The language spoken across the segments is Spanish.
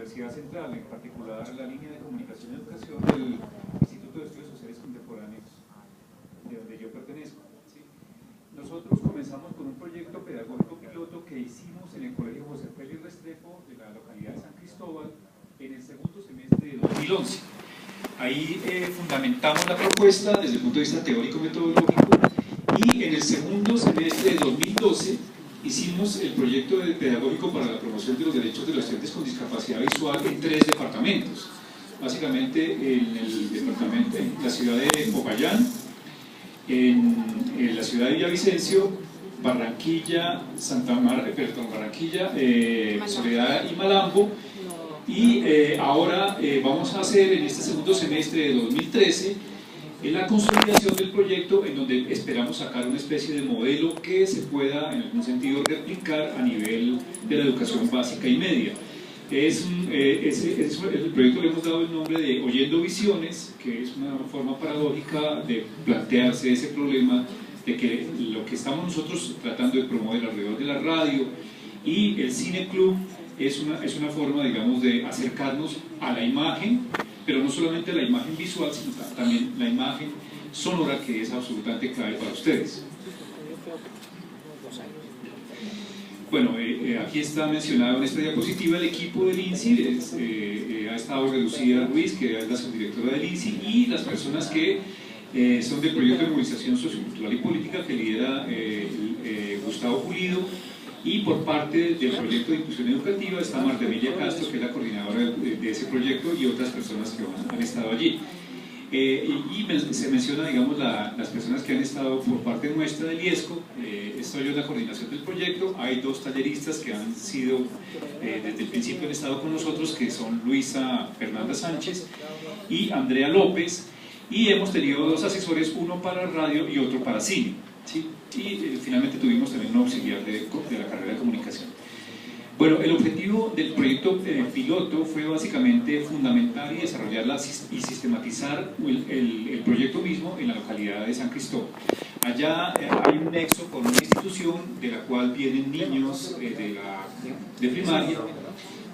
Universidad Central, en particular la línea de comunicación y educación del Instituto de Estudios Sociales Contemporáneos, de donde yo pertenezco. ¿Sí? Nosotros comenzamos con un proyecto pedagógico piloto que hicimos en el Colegio José Félix Restrepo de la localidad de San Cristóbal en el segundo semestre de 2011. Ahí fundamentamos la propuesta desde el punto de vista teórico-metodológico y en el segundo semestre de 2012 hicimos el proyecto pedagógico para la promoción de los derechos de los estudiantes con discapacidad visual en 3 departamentos. Básicamente en el departamento, en la ciudad de Popayán, en la ciudad de Villavicencio, Barranquilla, Barranquilla, Soledad y Malambo. Y ahora vamos a hacer en este segundo semestre de 2013 la consolidación del proyecto, en donde esperamos sacar una especie de modelo que se pueda en algún sentido replicar a nivel de la educación básica y media. El proyecto le hemos dado el nombre de Oyendo Visiones, que es una forma paradójica de plantearse ese problema de que lo que estamos nosotros tratando de promover alrededor de la radio y el cine club es una forma, digamos, de acercarnos a la imagen, pero no solamente a la imagen visual, sino también la imagen sonora, que es absolutamente clave para ustedes. Bueno, aquí está mencionado en esta diapositiva el equipo del INSI. Ha estado Lucía Ruiz, que es la subdirectora del INSI, y las personas que son del proyecto de movilización sociocultural y política que lidera Gustavo Pulido, y por parte del proyecto de inclusión educativa está Marta Emilia Castro, que es la coordinadora de ese proyecto, y otras personas que han estado allí. Se menciona, digamos, las personas que han estado por parte nuestra del IESCO. Estoy yo en la coordinación del proyecto. Hay 2 talleristas que han sido, desde el principio han estado con nosotros, que son Luisa Fernanda Sánchez y Andrea López, y hemos tenido 2 asesores, uno para radio y otro para cine. ¿Sí? Y finalmente tuvimos también un auxiliar de la carrera de comunicación. Bueno, el objetivo del proyecto piloto fue básicamente fundamentar y desarrollar y sistematizar el proyecto mismo en la localidad de San Cristóbal. Allá hay un nexo con una institución de la cual vienen niños de primaria,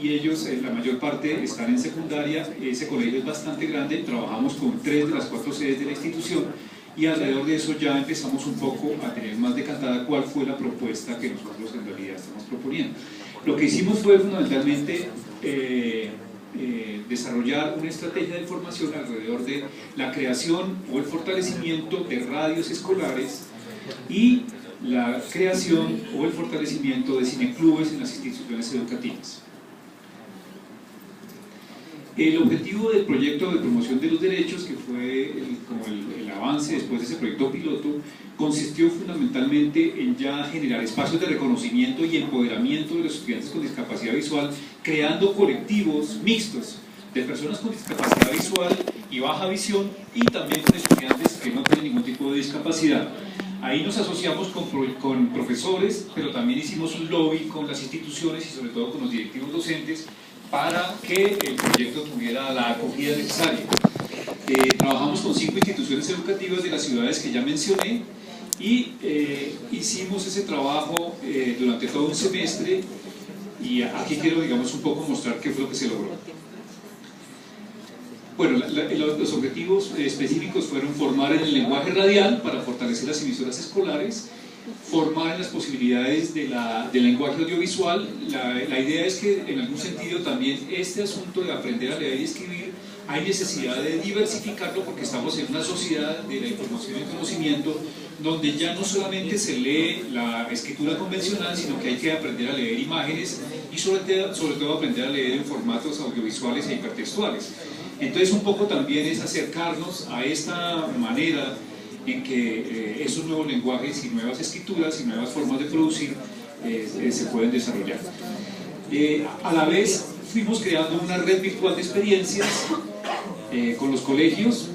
y ellos, la mayor parte, están en secundaria. Ese colegio es bastante grande, trabajamos con 3 de las 4 sedes de la institución, y alrededor de eso ya empezamos un poco a tener más decantada cuál fue la propuesta que nosotros en realidad estamos proponiendo. Lo que hicimos fue fundamentalmente desarrollar una estrategia de formación alrededor de la creación o el fortalecimiento de radios escolares y la creación o el fortalecimiento de cineclubes en las instituciones educativas. El objetivo del proyecto de promoción de los derechos, que fue como el avance después de ese proyecto piloto, consistió fundamentalmente en ya generar espacios de reconocimiento y empoderamiento de los estudiantes con discapacidad visual, creando colectivos mixtos de personas con discapacidad visual y baja visión, y también con estudiantes que no tienen ningún tipo de discapacidad. Ahí nos asociamos con profesores, pero también hicimos un lobby con las instituciones y sobre todo con los directivos docentes, para que el proyecto tuviera la acogida necesaria. Trabajamos con 5 instituciones educativas de las ciudades que ya mencioné, y hicimos ese trabajo durante todo un semestre, y aquí quiero, digamos, un poco mostrar qué fue lo que se logró. Bueno, los objetivos específicos fueron formar en el lenguaje radial para fortalecer las emisoras escolares, formar en las posibilidades del lenguaje audiovisual. La idea es que en algún sentido también este asunto de aprender a leer y escribir hay necesidad de diversificarlo, porque estamos en una sociedad de la información y el conocimiento donde ya no solamente se lee la escritura convencional, sino que hay que aprender a leer imágenes y sobre todo aprender a leer en formatos audiovisuales e hipertextuales. Entonces un poco también es acercarnos a esta manera en que esos nuevos lenguajes y nuevas escrituras y nuevas formas de producir se pueden desarrollar. A la vez fuimos creando una red virtual de experiencias con los colegios,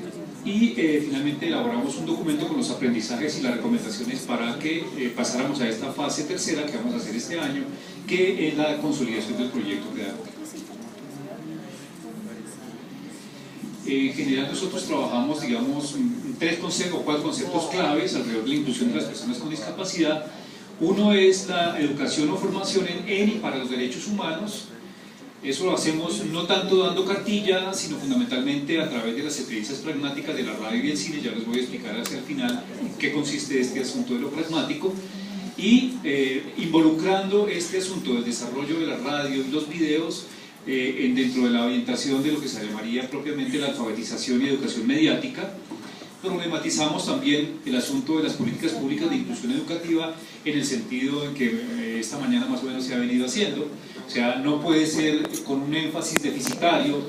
y finalmente elaboramos un documento con los aprendizajes y las recomendaciones para que pasáramos a esta fase tercera que vamos a hacer este año, que es la consolidación del proyecto pedagógico. En general nosotros trabajamos, digamos, 3 conceptos o 4 conceptos claves alrededor de la inclusión de las personas con discapacidad. Uno es la educación o formación en y para los derechos humanos. Eso lo hacemos no tanto dando cartilla, sino fundamentalmente a través de las experiencias pragmáticas de la radio y el cine. Ya les voy a explicar hacia el final en qué consiste este asunto de lo pragmático, y involucrando este asunto del desarrollo de la radio y los videos dentro de la orientación de lo que se llamaría propiamente la alfabetización y educación mediática. Problematizamos también el asunto de las políticas públicas de inclusión educativa en el sentido en que esta mañana más o menos se ha venido haciendo. O sea, no puede ser con un énfasis deficitario.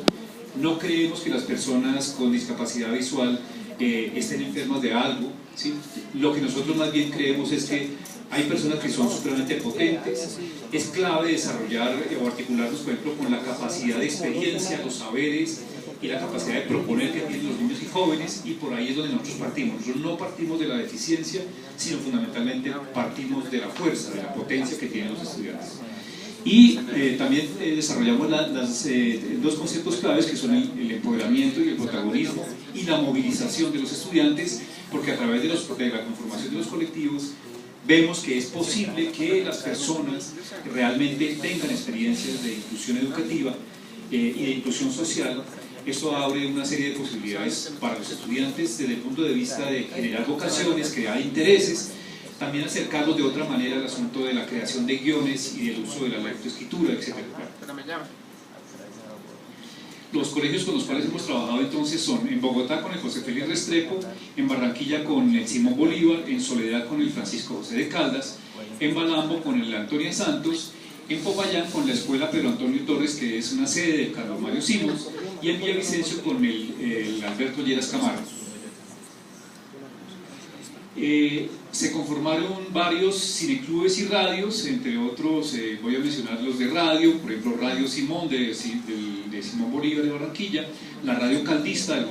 No creemos que las personas con discapacidad visual estén enfermas de algo, ¿sí? Lo que nosotros más bien creemos es que hay personas que son supremamente potentes. Es clave desarrollar o articularnos, por ejemplo, con la capacidad de experiencia, los saberes y la capacidad de proponer que tienen los niños y jóvenes, y por ahí es donde nosotros partimos. Nosotros no partimos de la deficiencia, sino fundamentalmente partimos de la fuerza, de la potencia que tienen los estudiantes. Y también desarrollamos dos conceptos claves, que son el empoderamiento y el protagonismo, y la movilización de los estudiantes, porque a través de la conformación de los colectivos vemos que es posible que las personas realmente tengan experiencias de inclusión educativa y de inclusión social. Esto abre una serie de posibilidades para los estudiantes desde el punto de vista de generar vocaciones, crear intereses, también acercarlos de otra manera al asunto de la creación de guiones y del uso de la lectoescritura, etc. Los colegios con los cuales hemos trabajado entonces son en Bogotá con el José Félix Restrepo, en Barranquilla con el Simón Bolívar, en Soledad con el Francisco José de Caldas, en Malambo con el Antonia Santos, en Popayán con la Escuela Pedro Antonio Torres, que es una sede del Carlos Mario Simons, y en Villavicencio con el Alberto Lleras Camargo. Se conformaron varios cineclubes y radios, entre otros voy a mencionar los de radio, por ejemplo Radio Simón de Simón Bolívar de Barranquilla, la Radio Caldista del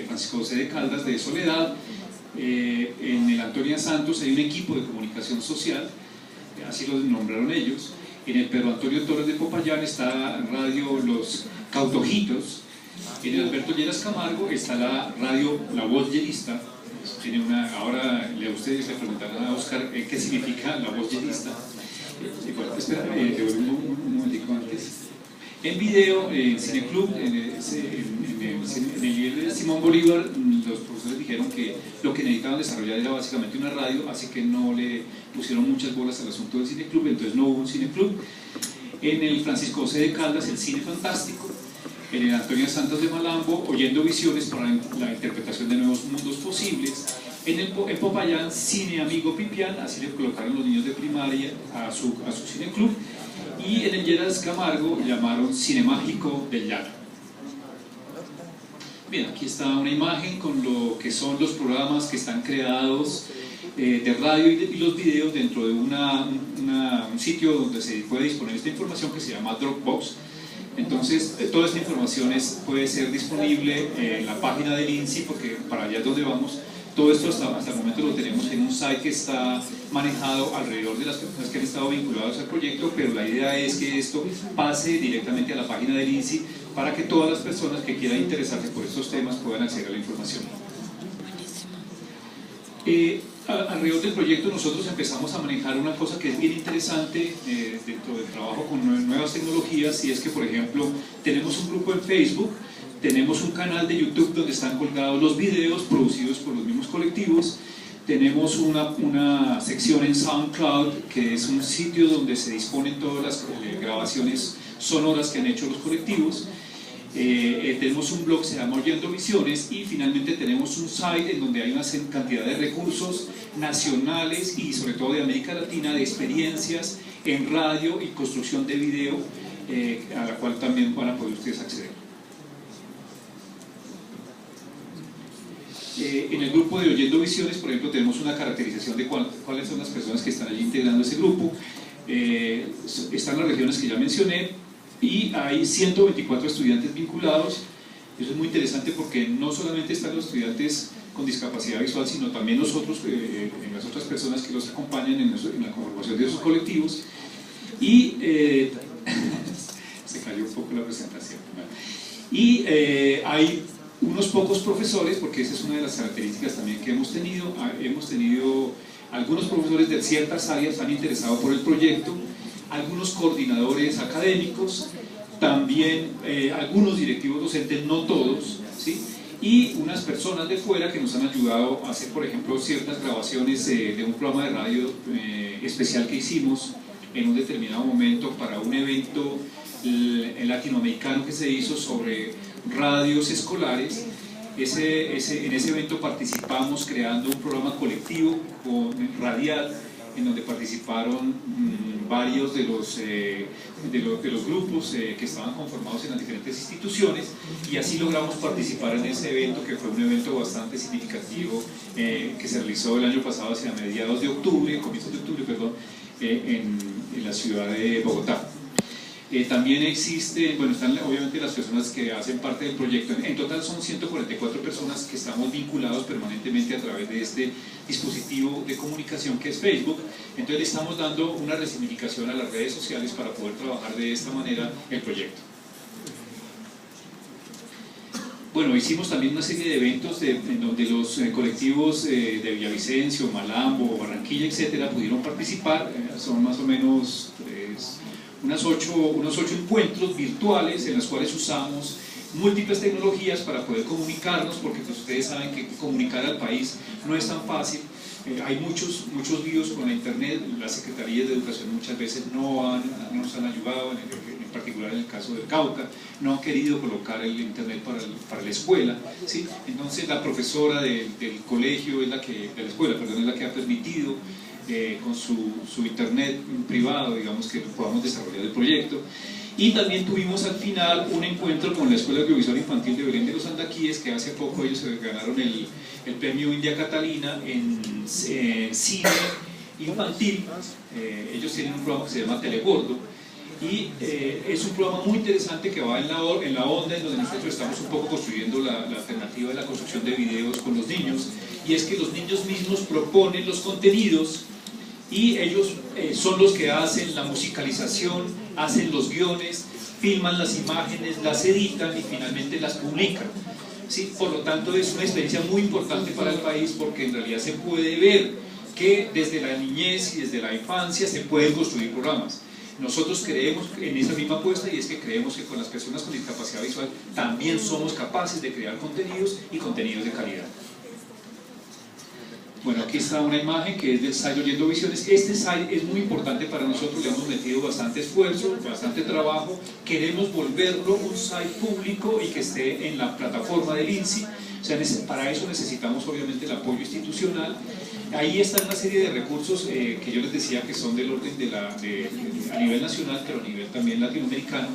Francisco José de Caldas de Soledad, en el Antonia Santos hay un equipo de comunicación social, así lo nombraron ellos, en el Pedro Antonio Torres de Popayán está Radio Los Cautojitos, en el Alberto Lleras Camargo está la radio La Voz Llenista. Ahora ustedes le preguntarán a Oscar qué significa La Voz Llenista. Bueno, espera, un momentico antes. En video, en Cineclub, en el nivel de Simón Bolívar, los profesores dijeron que lo que necesitaban desarrollar era básicamente una radio, así que no le pusieron muchas bolas al asunto del Cineclub, entonces no hubo un Cineclub. En el Francisco José de Caldas, el Cine Fantástico. En el Antonia Santos de Malambo, Oyendo Visiones para la interpretación de nuevos mundos posibles. En Popayán, Cine Amigo Pipián, así le colocaron los niños de primaria a su cineclub. Y en el Lleras Camargo llamaron Cine Mágico del Llano. Bien, aquí está una imagen con lo que son los programas que están creados de radio y los videos dentro de un sitio donde se puede disponer esta información que se llama Dropbox. Entonces, toda esta información puede ser disponible en la página del INSI, porque para allá es donde vamos. Todo esto hasta el momento lo tenemos en un site que está manejado alrededor de las personas que han estado vinculadas al proyecto, pero la idea es que esto pase directamente a la página del INSI para que todas las personas que quieran interesarse por estos temas puedan acceder a la información. Alrededor del proyecto nosotros empezamos a manejar una cosa que es bien interesante dentro del trabajo con nuevas tecnologías, y es que, por ejemplo, tenemos un grupo en Facebook, tenemos un canal de YouTube donde están colgados los videos producidos por los mismos colectivos, tenemos una sección en SoundCloud, que es un sitio donde se disponen todas las grabaciones sonoras que han hecho los colectivos. Tenemos un blog que se llama Oyendo Visiones, y finalmente tenemos un site en donde hay una cantidad de recursos nacionales y sobre todo de América Latina de experiencias en radio y construcción de video, a la cual también van a poder ustedes acceder. En el grupo de Oyendo Visiones, por ejemplo, tenemos una caracterización de cuáles son las personas que están allí integrando ese grupo. Están las regiones que ya mencioné, y hay 124 estudiantes vinculados. Eso es muy interesante porque no solamente están los estudiantes con discapacidad visual, sino también nosotros, en las otras personas que los acompañan en la conformación de esos colectivos. Y se cayó un poco la presentación. Y hay unos pocos profesores, porque esa es una de las características también que hemos tenido. Hemos tenido algunos profesores de ciertas áreas han interesado por el proyecto, algunos coordinadores académicos también algunos directivos docentes, no todos, ¿sí? Y unas personas de fuera que nos han ayudado a hacer, por ejemplo, ciertas grabaciones de un programa de radio especial que hicimos en un determinado momento para un evento latinoamericano que se hizo sobre radios escolares. En ese evento participamos creando un programa colectivo radial en donde participaron varios de los grupos que estaban conformados en las diferentes instituciones, y así logramos participar en ese evento, que fue un evento bastante significativo que se realizó el año pasado hacia mediados de octubre, comienzos de octubre, perdón, en la ciudad de Bogotá. También existe, bueno, están obviamente las personas que hacen parte del proyecto. En total son 144 personas que estamos vinculados permanentemente a través de este dispositivo de comunicación que es Facebook. Entonces le estamos dando una resignificación a las redes sociales para poder trabajar de esta manera el proyecto. Bueno, hicimos también una serie de eventos en donde los colectivos de Villavicencio, Malambo, Barranquilla, etcétera, pudieron participar. Son más o menos unos ocho encuentros virtuales en los cuales usamos múltiples tecnologías para poder comunicarnos, porque pues, ustedes saben que comunicar al país no es tan fácil. Hay muchos líos con la internet. Las secretarías de educación muchas veces no nos han ayudado, en particular en el caso del Cauca, no han querido colocar el internet para la escuela, ¿sí? Entonces la profesora del colegio de la escuela, perdón, es la que ha permitido con su internet privado, digamos, que podamos desarrollar el proyecto. Y también tuvimos al final un encuentro con la Escuela Audiovisual Infantil de Belén de los Andaquíes, que hace poco ellos se ganaron el premio India Catalina en cine infantil. Ellos tienen un programa que se llama Telegordo, y es un programa muy interesante que va en la onda en donde nosotros estamos un poco construyendo la alternativa de la construcción de videos con los niños, y es que los niños mismos proponen los contenidos y ellos son los que hacen la musicalización, hacen los guiones, filman las imágenes, las editan y finalmente las publican, ¿sí? Por lo tanto es una experiencia muy importante para el país, porque en realidad se puede ver que desde la niñez y desde la infancia se pueden construir programas. Nosotros creemos en esa misma apuesta, y es que creemos que con las personas con discapacidad visual también somos capaces de crear contenidos, y contenidos de calidad. Bueno, aquí está una imagen que es del site Oyendo Visiones. Este site es muy importante para nosotros, le hemos metido bastante esfuerzo, bastante trabajo. Queremos volverlo un site público y que esté en la plataforma del INSI. O sea, para eso necesitamos obviamente el apoyo institucional. Ahí está una serie de recursos que yo les decía que son del orden a nivel nacional, pero a nivel también latinoamericano.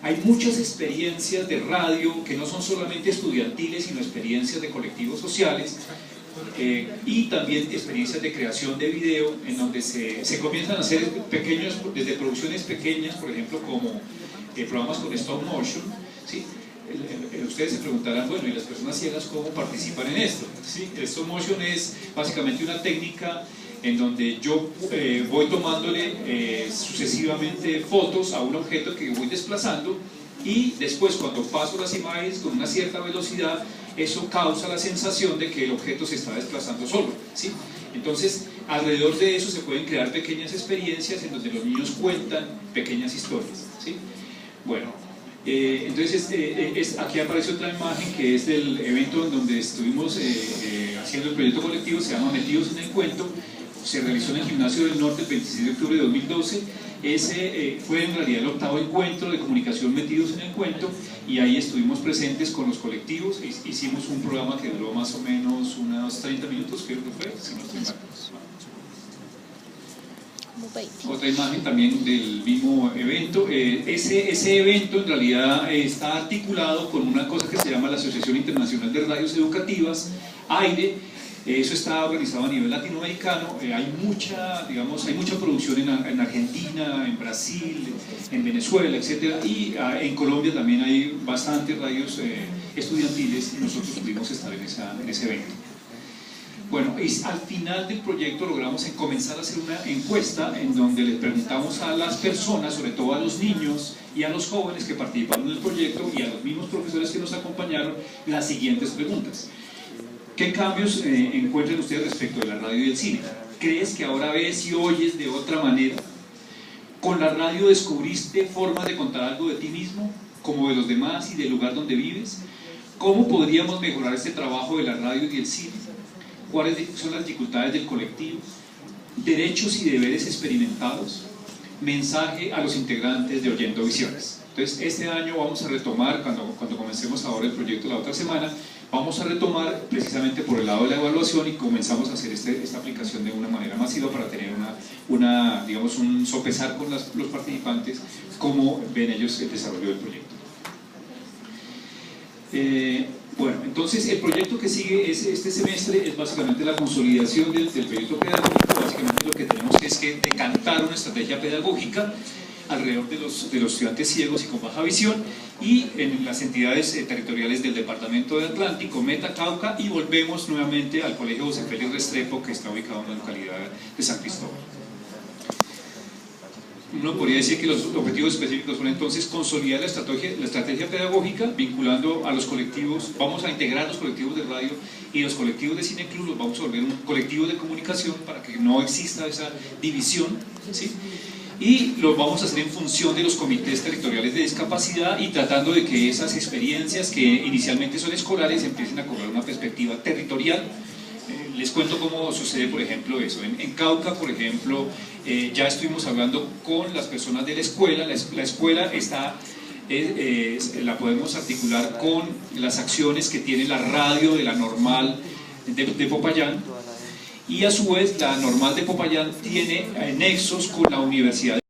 Hay muchas experiencias de radio que no son solamente estudiantiles, sino experiencias de colectivos sociales, y también experiencias de creación de video, en donde se comienzan a hacer desde producciones pequeñas, por ejemplo, como programas con stop motion, ¿sí? Ustedes se preguntarán, bueno, ¿y las personas ciegas cómo participan en esto? ¿Sí? El stop motion es básicamente una técnica en donde yo voy tomándole sucesivamente fotos a un objeto que voy desplazando, y después, cuando paso las imágenes con una cierta velocidad, eso causa la sensación de que el objeto se está desplazando solo, ¿sí? Entonces, alrededor de eso se pueden crear pequeñas experiencias en donde los niños cuentan pequeñas historias, ¿sí? Bueno, entonces aquí aparece otra imagen que es del evento en donde estuvimos haciendo el proyecto colectivo. Se llama Metidos en el Cuento. Se realizó en el Gimnasio del Norte el 26 de octubre de 2012. Ese fue en realidad el 8º encuentro de comunicación Metidos en el Cuento, y ahí estuvimos presentes con los colectivos. Hicimos un programa que duró más o menos unos 30 minutos, creo que fue, si no estoy mal. Otra imagen también del mismo evento. Ese evento en realidad está articulado con una cosa que se llama la Asociación Internacional de Radios Educativas, AIRE. Eso está organizado a nivel latinoamericano. Hay mucha producción en Argentina, en Brasil, en Venezuela, etc. Y en Colombia también hay bastantes radios estudiantiles, y nosotros pudimos estar en ese evento. Bueno, al final del proyecto logramos comenzar a hacer una encuesta en donde les preguntamos a las personas, sobre todo a los niños y a los jóvenes que participaron en el proyecto, y a los mismos profesores que nos acompañaron, las siguientes preguntas. ¿Qué cambios encuentran ustedes respecto de la radio y el cine? ¿Crees que ahora ves y oyes de otra manera? ¿Con la radio descubriste formas de contar algo de ti mismo, como de los demás y del lugar donde vives? ¿Cómo podríamos mejorar este trabajo de la radio y del cine? ¿Cuáles son las dificultades del colectivo? Derechos y deberes experimentados. Mensaje a los integrantes de Oyendo Visiones. Entonces, este año vamos a retomar, cuando comencemos ahora el proyecto la otra semana, vamos a retomar precisamente por el lado de la evaluación y comenzamos a hacer esta aplicación de una manera masiva para tener digamos, un sopesar con los participantes cómo ven ellos el desarrollo del proyecto. Bueno, entonces el proyecto que sigue este semestre es básicamente la consolidación del proyecto pedagógico. Básicamente lo que tenemos es que decantar una estrategia pedagógica alrededor de los estudiantes ciegos y con baja visión y en las entidades territoriales del departamento de Atlántico, Meta, Cauca, y volvemos nuevamente al Colegio José Félix Restrepo, que está ubicado en la localidad de San Cristóbal. Uno podría decir que los objetivos específicos son entonces consolidar la estrategia pedagógica vinculando a los colectivos. Vamos a integrar los colectivos de radio y los colectivos de cine club, los vamos a volver un colectivo de comunicación para que no exista esa división, ¿sí? Y lo vamos a hacer en función de los comités territoriales de discapacidad y tratando de que esas experiencias que inicialmente son escolares empiecen a cobrar una perspectiva territorial. Les cuento cómo sucede, por ejemplo, eso. En Cauca, por ejemplo, ya estuvimos hablando con las personas de la escuela. La escuela la podemos articular con las acciones que tiene la radio de la normal de Popayán, y a su vez la normal de Popayán tiene nexos con la universidad